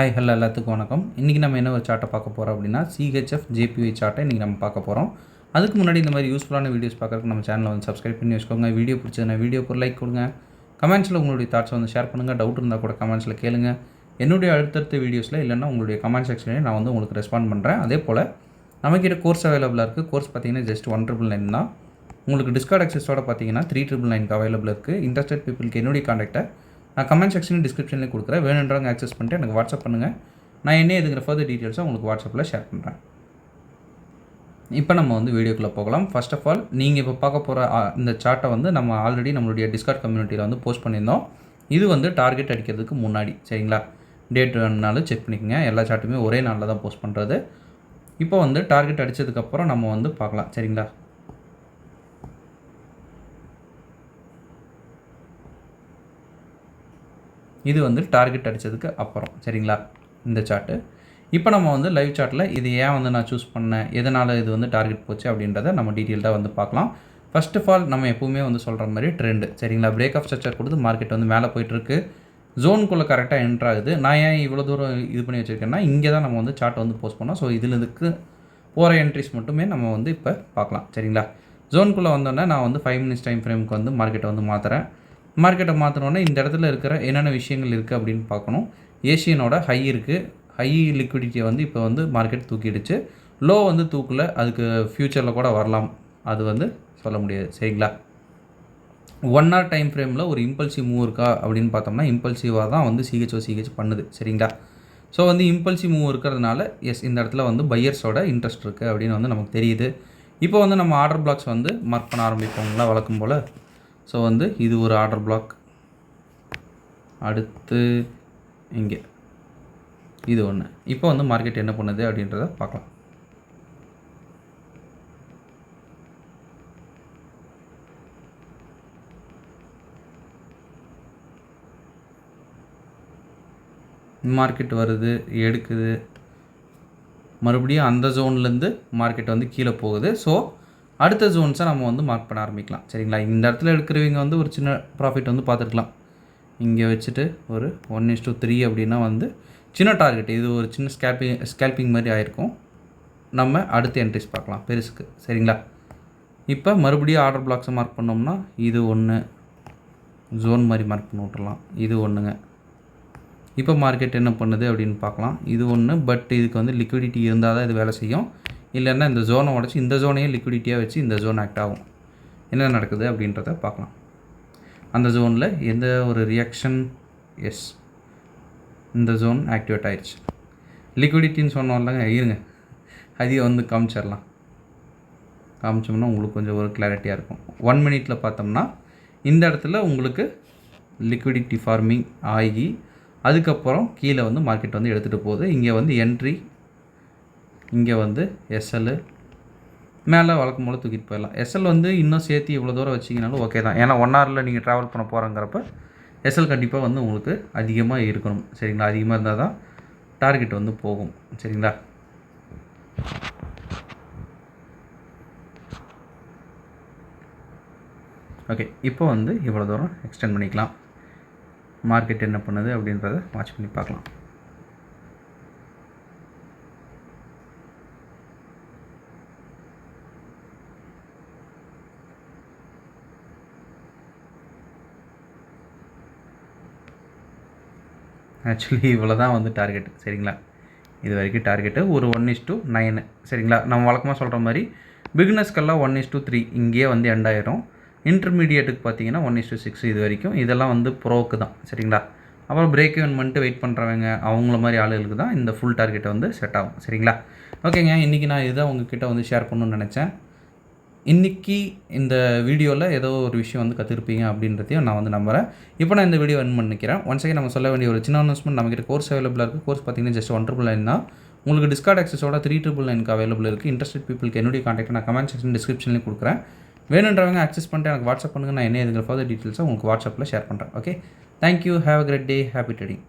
Hi hello எல்லாத்துக்கும் வணக்கம். இன்றைக்கி நம்ம என்ன ஒரு சார்ட்டை பார்க்க போகிறோம் அப்படின்னா சிஹெச்எஃப் ஜேபிஒய் சார்ட்டை இன்றைக்கி நம்ம பார்க்க போகிறோம். அதுக்கு முன்னாடி இந்த மாதிரி யூஸ்ஃபுல்லான வீடியோஸ் பார்க்குறதுக்கு நம்ம சேனலை வந்து சப்ஸ்கிரைப் பண்ணி வச்சுக்கோங்க. வீடியோ பிடிச்சதுன்னா வீடியோக்கு ஒரு லைக் கொடுங்க. கமெண்ட்ஸில் உங்களுடைய தாட்ஸை வந்து ஷேர் பண்ணுங்கள். டவுட் இருந்தால் கூட கமெண்ட்ஸில் கேளுங்க. என்னுடைய அடுத்தடுத்த வீடியோஸில் இல்லைன்னா உங்களுடைய கமெண்ட் செக்ஷன்லேயே நான் வந்து உங்களுக்கு ரெஸ்பாண்ட் பண்ணுறேன். அதே போல் நம்மக்கிட்ட கோர்ஸ் அவைலபிளாக இருக்குது. கோர்ஸ் பார்த்தீங்கன்னா ஜஸ்ட் 199 தான். உங்களுக்கு டிஸ்கார்ட் ஆக்சஸோட பார்த்தீங்கன்னா 399 அவைலபிள் இருக்குது. இன்ட்ரெஸ்டட் பீப்புளுக்கு என்னுடைய காண்டாக்டை நான் கமெண்ட் செக்ஷனில் டிஸ்கிரிப்ஷன்லேயே கொடுக்குறேன். வேணுன்றவங்க ஆக்சஸ் பண்ணிட்டு எனக்கு வாட்ஸ்அப் பண்ணுங்கள். நான் என்ன எதுங்கிற ஃபர்தர் டீட்டெயில்ஸை உங்களுக்கு வாட்ஸ்அப்பில் ஷேர் பண்ணுறேன். இப்போ நம்ம வந்து வீடியோக்குள்ளே போகலாம். ஃபர்ஸ்ட் ஆஃப் ஆல் நீங்கள் இப்போ பார்க்க போகிற இந்த சார்ட்டை வந்து நம்ம ஆல்ரெடி நம்மளுடைய டிஸ்கார்ட் கம்யூனிட்டியில் வந்து போஸ்ட் பண்ணியிருந்தோம். இது வந்து டார்கெட் அடிக்கிறதுக்கு முன்னாடி, சரிங்களா? டேட் வேணுனாலும் செக் பண்ணிக்கோங்க. எல்லா சார்ட்டுமே ஒரே நாளில் தான் போஸ்ட் பண்ணுறது. இப்போ வந்து டார்கெட் அடித்ததுக்கப்புறம் நம்ம வந்து பார்க்கலாம், சரிங்களா? இது வந்து டார்கெட் அடித்ததுக்கு அப்புறம், சரிங்களா? இந்த சார்ட்டு. இப்போ நம்ம வந்து லைவ் சார்ட்டில் இது ஏன் வந்து நான் சூஸ் பண்ணேன், எதனால் இது வந்து டார்கெட் போச்சு அப்படின்றத நம்ம டீட்டெயில்டாக வந்து பார்க்கலாம். ஃபர்ஸ்ட் ஆஃப் ஆல் நம்ம எப்போவுமே வந்து சொல்கிற மாதிரி ட்ரெண்டு, சரிங்களா? பிரேக் ஆஃப் ஸ்ட்ரக்சர் கொடுத்து மார்க்கெட் வந்து மேலே போயிட்டுருக்கு. ஜோனுக்குள்ளே கரெக்டாக என்ட்ரு ஆகுது. நான் ஏன் இவ்வளோ தூரம் இது பண்ணி வச்சுருக்கேன்னா, இங்கே தான் நம்ம வந்து சார்ட் வந்து போஸ்ட் பண்ணோம். ஸோ இதில் இதுக்கு போகிற என்ட்ரிஸ் மட்டுமே நம்ம வந்து இப்போ பார்க்கலாம், சரிங்களா? ஜோனுக்குள்ளே வந்தோடனே நான் வந்து 5 மினிட்ஸ் டைம் ஃப்ரேமுக்கு வந்து மார்க்கெட்டை வந்து மாற்றுறேன். மார்க்கெட்டை மாற்றினோடனே இந்த இடத்துல இருக்கிற என்னென்ன விஷயங்கள் இருக்குது அப்படின்னு பார்க்கணும். ஏஷியனோட ஹை இருக்குது. ஹை லிக்விடிட்டியை வந்து இப்போ வந்து மார்க்கெட் தூக்கிடுச்சு. லோ வந்து தூக்கல. அதுக்கு ஃப்யூச்சரில் கூட வரலாம், அது வந்து சொல்ல முடியாது, சரிங்களா? 1 hour டைம் ஃப்ரேமில் ஒரு இம்பல்சிவ் மூவ் இருக்கா அப்படின்னு பார்த்தோம்னா இம்பல்சிவாக தான் வந்து சிஹெச் பண்ணுது, சரிங்களா? ஸோ வந்து இம்பல்சிவ் மூவ் இருக்கிறதுனால எஸ், இந்த இடத்துல வந்து பையர்ஸோட இன்ட்ரெஸ்ட் இருக்குது அப்படின்னு வந்து நமக்கு தெரியுது. இப்போ வந்து நம்ம ஆர்டர் பிளாக்ஸ் வந்து மார்க் பண்ண ஆரம்பிப்போங்களா வழக்கம் போல். ஸோ வந்து இது ஒரு ஆர்டர் பிளாக். அடுத்து இங்கே இது ஒன்று. இப்போ வந்து மார்க்கெட் என்ன பண்ணுது அப்படின்றத பார்க்கலாம். மார்க்கெட் வருது, எடுக்குது, மறுபடியும் அந்த ஜோன்லேருந்து மார்க்கெட் வந்து கீழே போகுது. ஸோ அடுத்த ஜோன்ஸை நம்ம வந்து மார்க் பண்ண ஆரம்பிக்கலாம், சரிங்களா? இந்த இடத்துல எடுக்கிறவங்க வந்து ஒரு சின்ன ப்ராஃபிட் வந்து பார்த்துருக்கலாம். இங்கே வச்சுட்டு ஒரு 1:3 அப்படின்னா வந்து சின்ன டார்கெட், இது ஒரு சின்ன ஸ்கேல்பிங் மாதிரி ஆகிருக்கும். நம்ம அடுத்த என்ட்ரிஸ் பார்க்கலாம் பெருசுக்கு, சரிங்களா? இப்போ மறுபடியும் ஆர்டர் பிளாக்ஸை மார்க் பண்ணோம்னா இது ஒன்று, ஜோன் மாதிரி மார்க் பண்ணி விட்டுறலாம். இது ஒன்றுங்க. இப்போ மார்க்கெட் என்ன பண்ணுது அப்படின்னு பார்க்கலாம். இது ஒன்று, பட் இதுக்கு வந்து லிக்விடிட்டி இருந்தால் தான் இது வேலை செய்யும். இல்லைன்னா இந்த ஜோனை உடச்சி இந்த ஜோனையே லிக்விடிட்டியாக வச்சு இந்த ஜோன் ஆக்ட் ஆகும். என்ன நடக்குது அப்படின்றத பார்க்கலாம். அந்த ஜோனில் எந்த ஒரு ரியாக்ஷன், எஸ், இந்த ஜோன் ஆக்டிவேட் ஆயிடுச்சு. லிக்விடிட்டின்னு சொன்னோம்லங்க, இருங்க அதையே வந்து காமிச்சிடலாம். காமிச்சோம்னா உங்களுக்கு கொஞ்சம் ஒரு கிளாரிட்டியாக இருக்கும். 1 minute பார்த்தோம்னா இந்த இடத்துல உங்களுக்கு லிக்விடிட்டி ஃபார்மிங் ஆகி அதுக்கப்புறம் கீழே வந்து மார்க்கெட் வந்து எடுத்துகிட்டு போகுது. இங்கே வந்து என்ட்ரி, இங்கே வந்து எஸ்எல், மேலே வழக்கம் போல் தூக்கிட்டு போயிடலாம். எஸ்எல் வந்து இன்னும் சேர்த்து இவ்வளோ தூரம் வச்சிங்கனாலும் ஓகே தான். ஏன்னா 1 hourல நீங்கள் ட்ராவல் பண்ண போகிறங்கிறப்ப எஸ்எல் கண்டிப்பாக வந்து உங்களுக்கு அதிகமாக இருக்கணும், சரிங்களா? அதிகமாக இருந்தால் தான் டார்கெட் வந்து போகும், சரிங்களா? ஓகே, இப்போ வந்து இவ்வளோ தூரம் எக்ஸ்டெண்ட் பண்ணிக்கலாம். மார்க்கெட் என்ன பண்ணுது அப்படின்றத வாட்ச் பண்ணி பார்க்கலாம். ஆக்சுவலி இவ்வளோ தான் வந்து டார்கெட், சரிங்களா? இது வரைக்கும் டார்கெட்டு ஒரு 1:9, சரிங்களா? நம்ம வழக்கமாக சொல்கிற மாதிரி பிகினர்ஸ்க்கெல்லாம் 1:3 இங்கேயே வந்து எண்ட் ஆயிரும். இன்டர்மீடியேட்டுக்கு பார்த்தீங்கன்னா 1:6 இது வரைக்கும். இதெல்லாம் வந்து ப்ரோக்கு தான், சரிங்களா? அப்புறம் பிரேக் ஈவன் பண்ணிட்டு வெயிட் பண்ணுறவங்க அவங்கள மாதிரி ஆளுகளுக்கு தான் இந்த ஃபுல் டார்கெட்டை வந்து செட் ஆகும், சரிங்களா? ஓகேங்க, இன்றைக்கி நான் இதுதான் உங்ககிட்ட வந்து ஷேர் பண்ணணும்னு நினச்சேன். இன்றைக்கி இந்த வீடியோவில் ஏதோ ஒரு விஷயம் வந்து கற்றுருப்பீங்க அப்படின்றதையும் நான் வந்து நம்புகிறேன். இப்போ நான் இந்த வீடியோ என் பண்ணிக்கிறேன். ஒன்ஸ் அகைன் நம்ம சொல்ல வேண்டிய ஒரு சின்ன அனௌன்ஸ்மெண்ட், நம்மகிட்ட கோர்ஸ் அவைலபிளாக இருக்குது. கோர்ஸ் பார்த்தீங்கன்னா ஜஸ்ட் 199 தான். உங்களுக்கு டிஸ்கார்ட் ஆக்சஸோட 399 அவைலபிள் இருக்குது. இன்ட்ரெஸ்டட் பீப்புளுக்கு என்னுடைய காண்டாக்ட் நான் கமெண்ட் செக்ஷன் டிஸ்கிரிப்ஷன்லேயும் கொடுக்குறேன். வேணுன்றவங்க ஆக்சஸ் பண்ணிட்டு எனக்கு வாட்ஸ்அப் பண்ணுங்கள். நான் என்ன எதுங்கிற ஃபர்தர் டீட்டெயில்ஸை உங்களுக்கு வாட்ஸ்அப்பில் ஷேர் பண்ணுறேன். Okay, thank you, have a great day, happy trading.